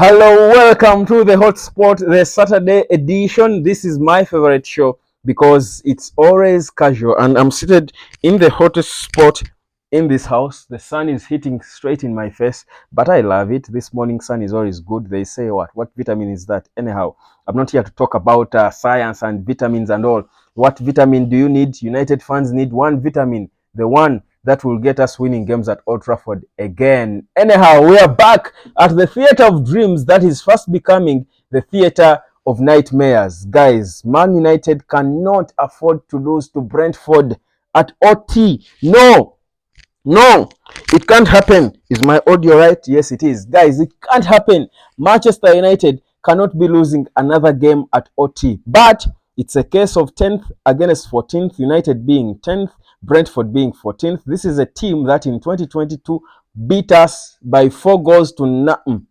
Hello, welcome to the Hotspot, the Saturday edition. This is my favorite show because it's always casual, and I'm seated in the hottest spot in this house. The sun is hitting straight in my face, but I love it. This morning sun is always good. They say what vitamin is that? Anyhow, I'm not here to talk about science and vitamins and all. What vitamin do you need? United fans need one vitamin, the one that will get us winning games at Old Trafford again. Anyhow, we are back at the theater of dreams that is fast becoming the theater of nightmares. Guys, Man United cannot afford to lose to Brentford at OT. No, it can't happen. Is my audio right? Yes, it is. Guys, it can't happen. Manchester United cannot be losing another game at OT. But it's a case of 10th against 14th, United being 10th, Brentford being 14th. This is a team that in 2022 beat us by 4 goals to nothing.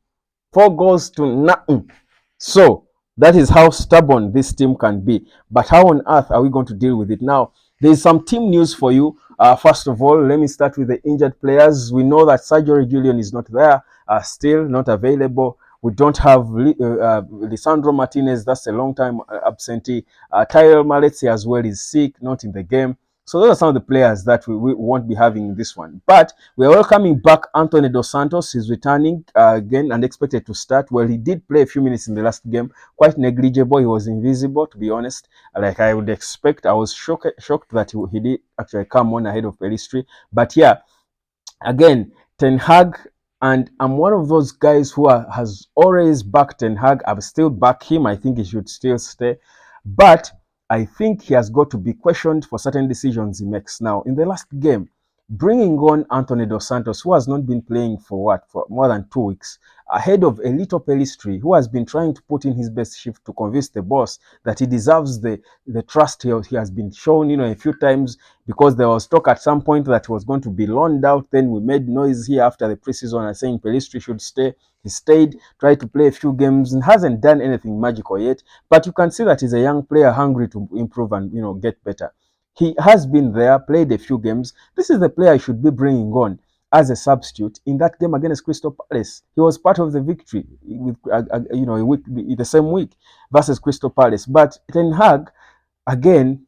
4 goals to nothing. So that is how stubborn this team can be. But how on earth are we going to deal with it? Now, there is some team news for you. First of all, let me start with the injured players. We know that Sergio Reguilon is not there, still not available. We don't have Lisandro Martinez, that's a long time absentee. Tyrell Malacia as well is sick, not in the game. So those are some of the players that we won't be having in this one. But we are welcoming back Anthony Dos Santos. He's returning again and expected to start. Well, he did play a few minutes in the last game. Quite negligible. He was invisible, to be honest. Like I would expect. I was shocked that he did actually come on ahead of Pelistri. But yeah, again, Ten Hag, and I'm one of those guys who has always backed Ten Hag. I've still back him. I think he should still stay. But I think he has got to be questioned for certain decisions he makes. Now, in the last game, bringing on Anthony Dos Santos, who has not been playing for more than 2 weeks, ahead of Elito Pelistri, who has been trying to put in his best shift to convince the boss that he deserves the trust he has been shown, a few times, because there was talk at some point that he was going to be loaned out. Then we made noise here after the preseason and saying Pelistri should stay. He stayed, tried to play a few games, and hasn't done anything magical yet. But you can see that he's a young player hungry to improve and get better. He has been there, played a few games. This is the player I should be bringing on as a substitute in that game against Crystal Palace. He was part of the victory with a week, the same week versus Crystal Palace. But Ten Hag, again,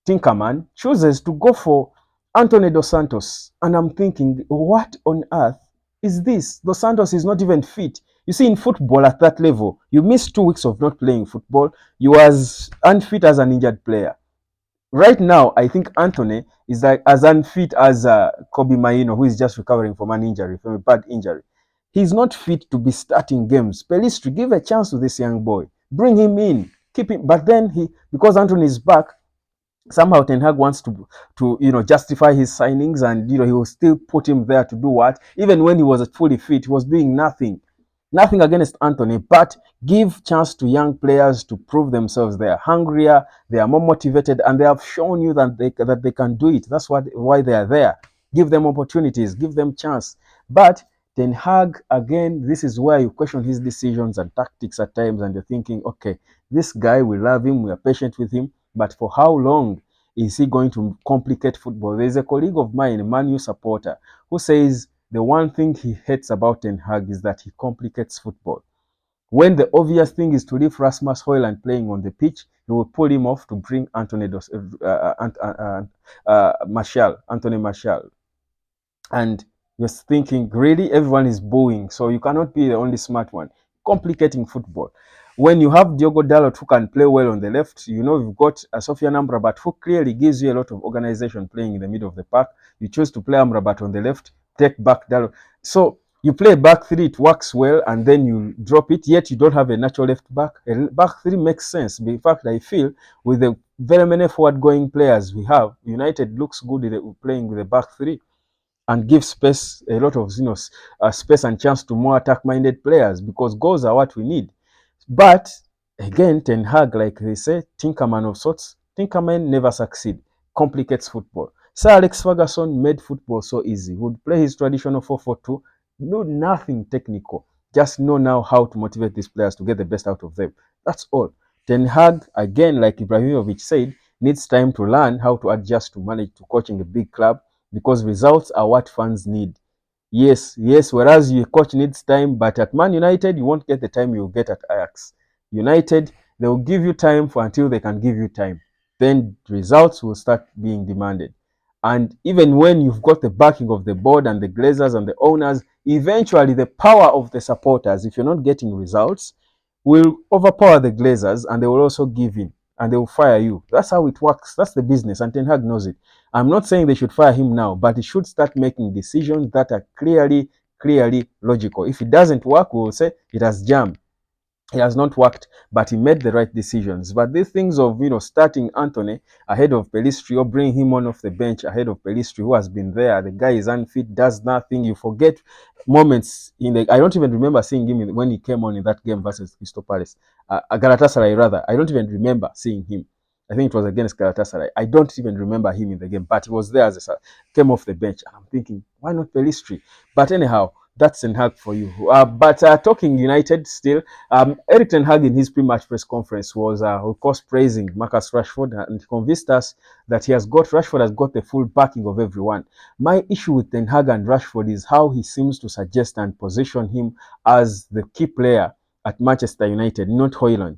Tinkerman, chooses to go for Anthony Dos Santos. And I'm thinking, what on earth is this? Dos Santos is not even fit. You see, in football at that level, you miss 2 weeks of not playing football. You are as unfit as an injured player. Right now, I think Anthony is like as unfit as Kobe Maino, who is just recovering from an injury, from a bad injury. He's not fit to be starting games. Pelistri, give a chance to this young boy. Bring him in. Keep him. But then because Anthony is back, somehow Ten Hag wants to justify his signings, and he will still put him there to do what? Even when he was fully fit, he was doing nothing. Nothing against Anthony, but give chance to young players to prove themselves. They are hungrier, they are more motivated, and they have shown you that they can do it. That's why they are there. Give them opportunities, give them chance. But Ten Hag, again, this is where you question his decisions and tactics at times, and you're thinking, okay, this guy, we love him, we are patient with him, but for how long is he going to complicate football? There's a colleague of mine, a Man U supporter, who says the one thing he hates about Ten Hag is that he complicates football. When the obvious thing is to leave Rasmus Højlund playing on the pitch, he will pull him off to bring Anthony Martial. And you're thinking, really, everyone is booing, so you cannot be the only smart one. Complicating football. When you have Diogo Dalot who can play well on the left, you've got Sofiane Amrabat who clearly gives you a lot of organization playing in the middle of the park. You choose to play Amrabat on the left, take back Dalot. So you play back three, it works well, and then you drop it, yet you don't have a natural left back. A back three makes sense. In fact, I feel with the very many forward-going players we have, United looks good playing with a back three and give space, a lot of space and chance to more attack-minded players, because goals are what we need. But again, Ten Hag, like they say, Tinkerman of sorts. Tinkerman never succeed. Complicates football. Sir Alex Ferguson made football so easy. He would play his traditional 4-4-2. No, nothing technical. Just know now how to motivate these players to get the best out of them. That's all. Ten Hag, again, like Ibrahimovic said, needs time to learn how to adjust to manage to coaching a big club, because results are what fans need. Yes, yes. Whereas your coach needs time, but at Man United, you won't get the time you get at Ajax. United, they will give you time for until they can give you time. Then results will start being demanded. And even when you've got the backing of the board and the Glazers and the owners, eventually the power of the supporters, if you're not getting results, will overpower the Glazers and they will also give in and they will fire you. That's how it works. That's the business, and Ten Hag knows it. I'm not saying they should fire him now, but he should start making decisions that are clearly logical. If it doesn't work, we will say it has jammed. He has not worked, but he made the right decisions. But these things of starting Anthony ahead of Pelistri or bringing him on off the bench ahead of Pelistri, who has been there, the guy is unfit, does nothing. You forget moments in the. I don't even remember seeing him when he came on in that game versus Crystal Palace, Galatasaray rather. I don't even remember seeing him. I think it was against Galatasaray. I don't even remember him in the game, but he was there as a came off the bench. And I'm thinking, why not Pelistri? But anyhow, that's Ten Hag for you. But talking United still, Eric Ten Hag in his pre-match press conference was, of course, praising Marcus Rashford and convinced us that Rashford has got the full backing of everyone. My issue with Ten Hag and Rashford is how he seems to suggest and position him as the key player at Manchester United, not Højlund,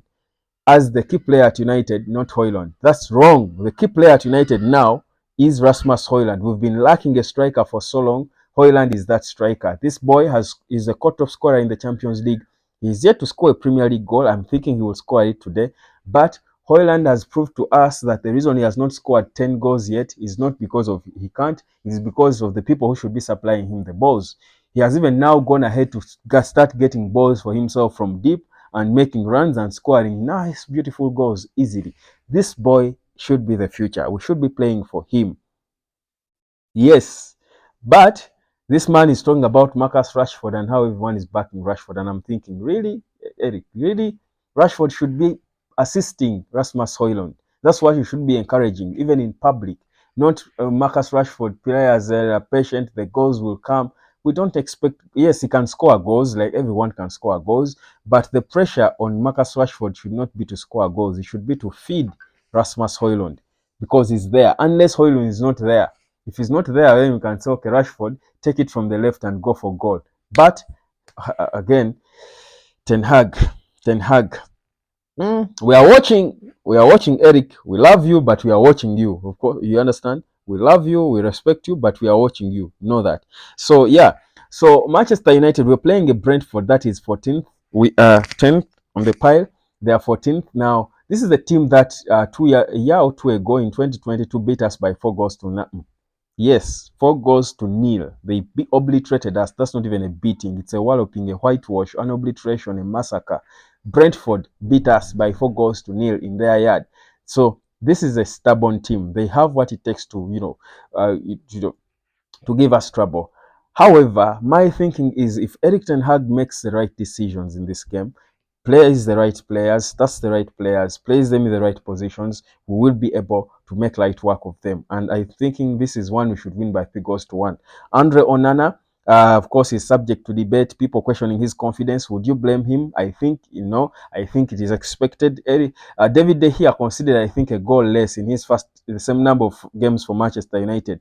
as the key player at United, not Højlund. That's wrong. The key player at United now is Rasmus Højlund. We've been lacking a striker for so long. Højlund is that striker. This boy is a cut-off scorer in the Champions League. He's yet to score a Premier League goal. I'm thinking he will score it today. But Højlund has proved to us that the reason he has not scored 10 goals yet is not because of he can't. It is because of the people who should be supplying him the balls. He has even now gone ahead to start getting balls for himself from deep and making runs and scoring nice, beautiful goals easily. This boy should be the future. We should be playing for him. Yes, but this man is talking about Marcus Rashford and how everyone is backing Rashford. And I'm thinking, really, Eric, really? Rashford should be assisting Rasmus Højlund. That's what you should be encouraging, even in public. Not Marcus Rashford players that are patient, the goals will come. We don't expect, yes, he can score goals, like everyone can score goals, but the pressure on Marcus Rashford should not be to score goals. It should be to feed Rasmus Højlund because he's there. Unless Højlund is not there, if he's not there, then you can say, okay, Rashford, take it from the left and go for goal. But again, Ten Hag, Ten Hag. We are watching Eric. We love you, but we are watching you. Of course, you understand. We love you, we respect you, but we are watching you. Know that. So yeah. So Manchester United, we're playing a Brentford that is 14th. We are 10th on the pile. They are 14th now. This is the team that a year or two ago in 2022 beat us by 4 goals to nothing. Yes, 4 goals to nil. They obliterated us. That's not even a beating. It's a walloping, a whitewash, an obliteration, a massacre. Brentford beat us by 4 goals to nil in their yard. So this is a stubborn team. They have what it takes to, to give us trouble. However, my thinking is if Eric Ten Hag makes the right decisions in this game, plays the right players, starts the right players, plays them in the right positions, we will be able to make light work of them. And I'm thinking this is one we should win by 3 goals to 1. Andre Onana, of course, is subject to debate. People questioning his confidence. Would you blame him? I think, I think it is expected. David De Gea considered, I think, a goal less in his the same number of games for Manchester United.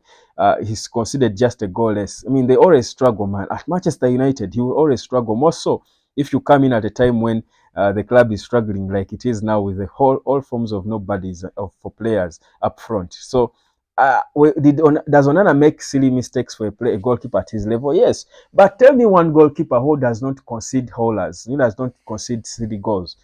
He's considered just a goal less. I mean, they always struggle, man. At Manchester United, he will always struggle. More so if you come in at a time when the club is struggling like it is now with the all forms of nobodies for players up front. So does Onana make silly mistakes for a goalkeeper at his level? Yes. But tell me one goalkeeper who does not concede haulers, who does not concede silly goals.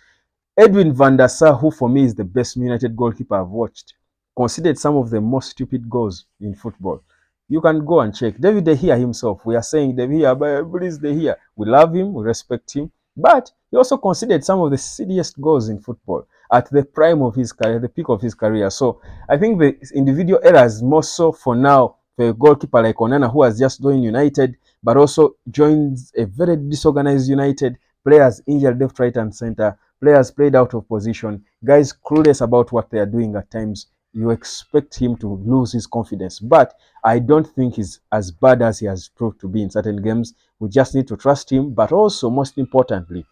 Edwin van der Sar, who for me is the best United goalkeeper I've watched, conceded some of the most stupid goals in football. You can go and check. David De Gea himself, we are saying David Gea, but please De Gea. We love him, we respect him, but he also conceded some of the silliest goals in football at the prime of his career, the peak of his career. So I think the individual errors more so for now for a goalkeeper like Onana, who has just joined United, but also joins a very disorganized United, players injured left, right, and center, players played out of position, guys clueless about what they are doing at times. You expect him to lose his confidence, but I don't think he's as bad as he has proved to be in certain games. We just need to trust him, but also, most importantly,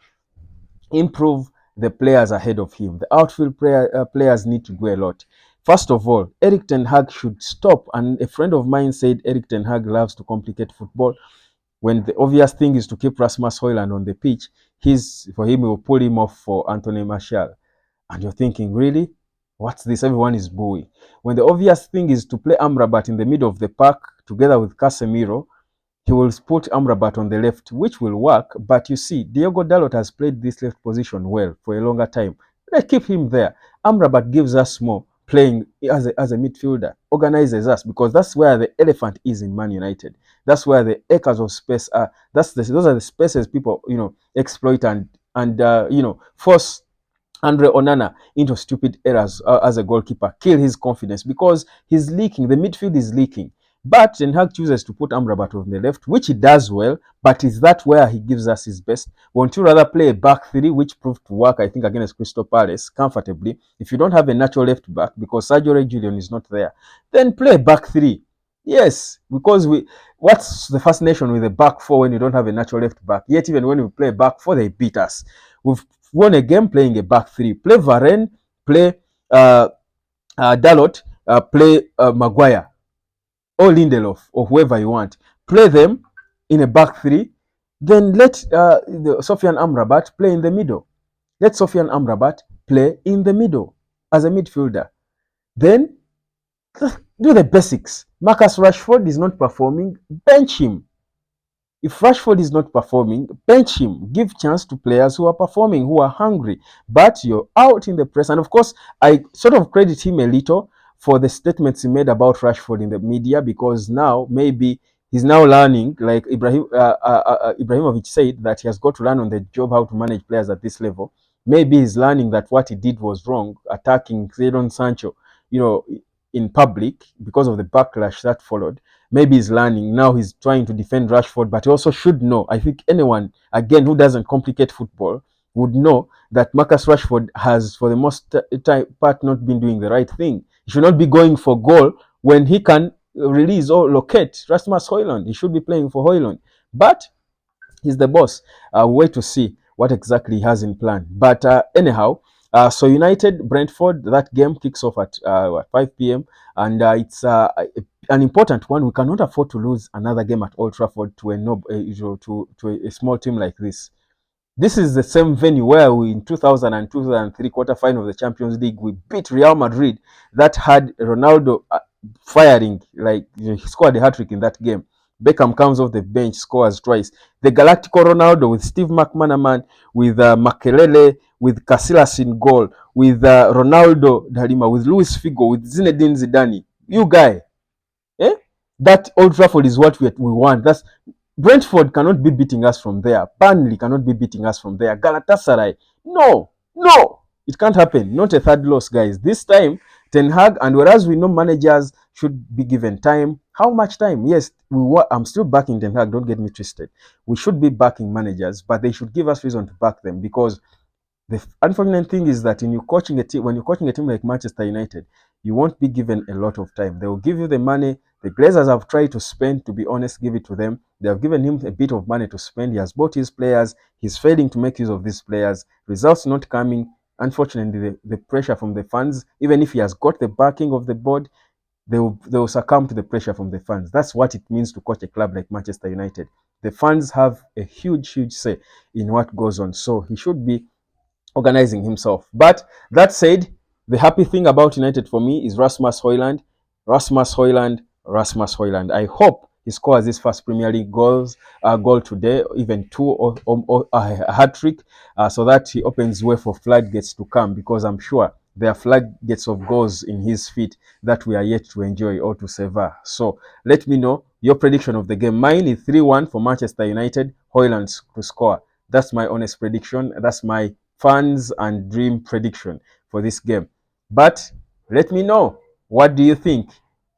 improve the players ahead of him. The outfield players need to do a lot. First of all, Eric Ten Hag should stop. And a friend of mine said Eric Ten Hag loves to complicate football. when the obvious thing is to keep Rasmus Højlund on the pitch, for him, he will pull him off for Anthony Martial. And you're thinking, really? What's this? Everyone is booing. When the obvious thing is to play Amrabat in the middle of the park together with Casemiro, he will put Amrabat on the left, which will work. But you see, Diogo Dalot has played this left position well for a longer time. Let's keep him there. Amrabat gives us more playing as a midfielder, organizes us, because that's where the elephant is in Man United. That's where the acres of space are. Those are the spaces people, exploit and force Andre Onana into stupid errors as a goalkeeper, kill his confidence because he's leaking. The midfield is leaking. But Ten Hag chooses to put Amrabat on the left, which he does well, but is that where he gives us his best? Won't you rather play a back three, which proved to work, I think, against Crystal Palace comfortably? If you don't have a natural left back, because Sergio Reguilon is not there, then play back three. Yes, because what's the fascination with a back four when you don't have a natural left back? Yet even when we play back four, they beat us. We've won a game playing a back three. Play Varane, play Dalot, play Maguire or Lindelof or whoever you want. Play them in a back three. Then let Sofian Amrabat play in the middle. Let Sofian Amrabat play in the middle as a midfielder. Then do the basics. Marcus Rashford is not performing, bench him. If Rashford is not performing, bench him. Give chance to players who are performing, who are hungry. But you're out in the press. And of course, I sort of credit him a little for the statements he made about Rashford in the media, because now maybe he's now learning, like Ibrahimovic said, that he has got to learn on the job how to manage players at this level. Maybe he's learning that what he did was wrong, attacking Jadon Sancho, in public because of the backlash that followed. Maybe he's learning. Now he's trying to defend Rashford, but he also should know. I think anyone, again, who doesn't complicate football would know that Marcus Rashford has, for the most part, not been doing the right thing. He should not be going for goal when he can release or locate Rasmus Højlund. He should be playing for Højlund. But he's the boss. Wait to see what exactly he has in plan. But anyhow, so United, Brentford, that game kicks off at 5 p.m. And it's an important one. We cannot afford to lose another game at Old Trafford to a small team like this. This is the same venue where we, in 2000 and 2003 quarterfinal of the Champions League, we beat Real Madrid that had Ronaldo firing, like he scored a hat-trick in that game. Beckham comes off the bench, scores twice. The Galactico Ronaldo with Steve McManaman, with Makelele, with Casillas in goal, with Ronaldo Dalima, with Luis Figo, with Zinedine Zidane. You guy, eh? That Old Trafford is what we want. That's Brentford cannot be beating us from there. Burnley cannot be beating us from there. Galatasaray, no, it can't happen. Not a third loss, guys. This time, Ten Hag, and whereas we know managers should be given time, how much time? Yes, I'm still backing Ten Hag. Don't get me twisted. We should be backing managers, but they should give us reason to back them, because the unfortunate thing is that when you're coaching a team like Manchester United, you won't be given a lot of time. They will give you the money. The Glazers have tried to spend, to be honest, give it to them. They have given him a bit of money to spend. He has bought his players. He's failing to make use of these players. Results not coming. Unfortunately, the pressure from the fans, even if he has got the backing of the board, they will succumb to the pressure from the fans. That's what it means to coach a club like Manchester United. The fans have a huge say in what goes on. So he should be organizing himself. But that said, the happy thing about United for me is Rasmus Højlund. Rasmus Højlund, Rasmus Højlund. I hope he scores his first Premier League goal today, even two or a hat-trick, so that he opens way for floodgates to come, because I'm sure there are floodgates of goals in his feet that we are yet to enjoy or to savor. So let me know your prediction of the game. Mine is 3-1 for Manchester United, Højlund to score. That's my honest prediction. That's my fans and dream prediction for this game. But let me know, what do you think?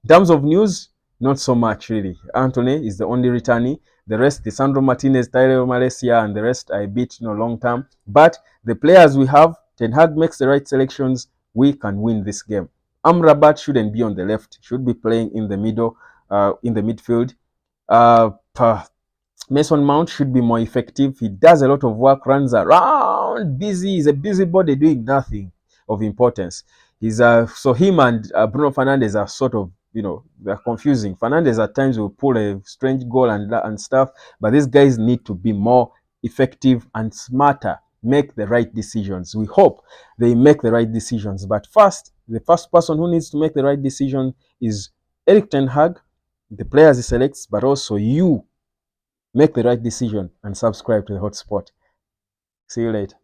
In terms of news, not so much really. Anthony is the only returnee. The rest, Lisandro Martinez, Tyrell Malaysia, and the rest I beat long term. But the players we have, Ten Hag makes the right selections, we can win this game. Amrabat shouldn't be on the left, should be playing in the middle, in the midfield. Mason Mount should be more effective. He does a lot of work, runs around, busy. He's a busybody doing nothing of importance. So him and Bruno Fernandes are sort of they're confusing. Fernandez at times will pull a strange goal and stuff, but these guys need to be more effective and smarter, make the right decisions. We hope they make the right decisions. But first, the first person who needs to make the right decision is Eric Ten Hag, the players he selects, but also you make the right decision and subscribe to the hotspot. See you later.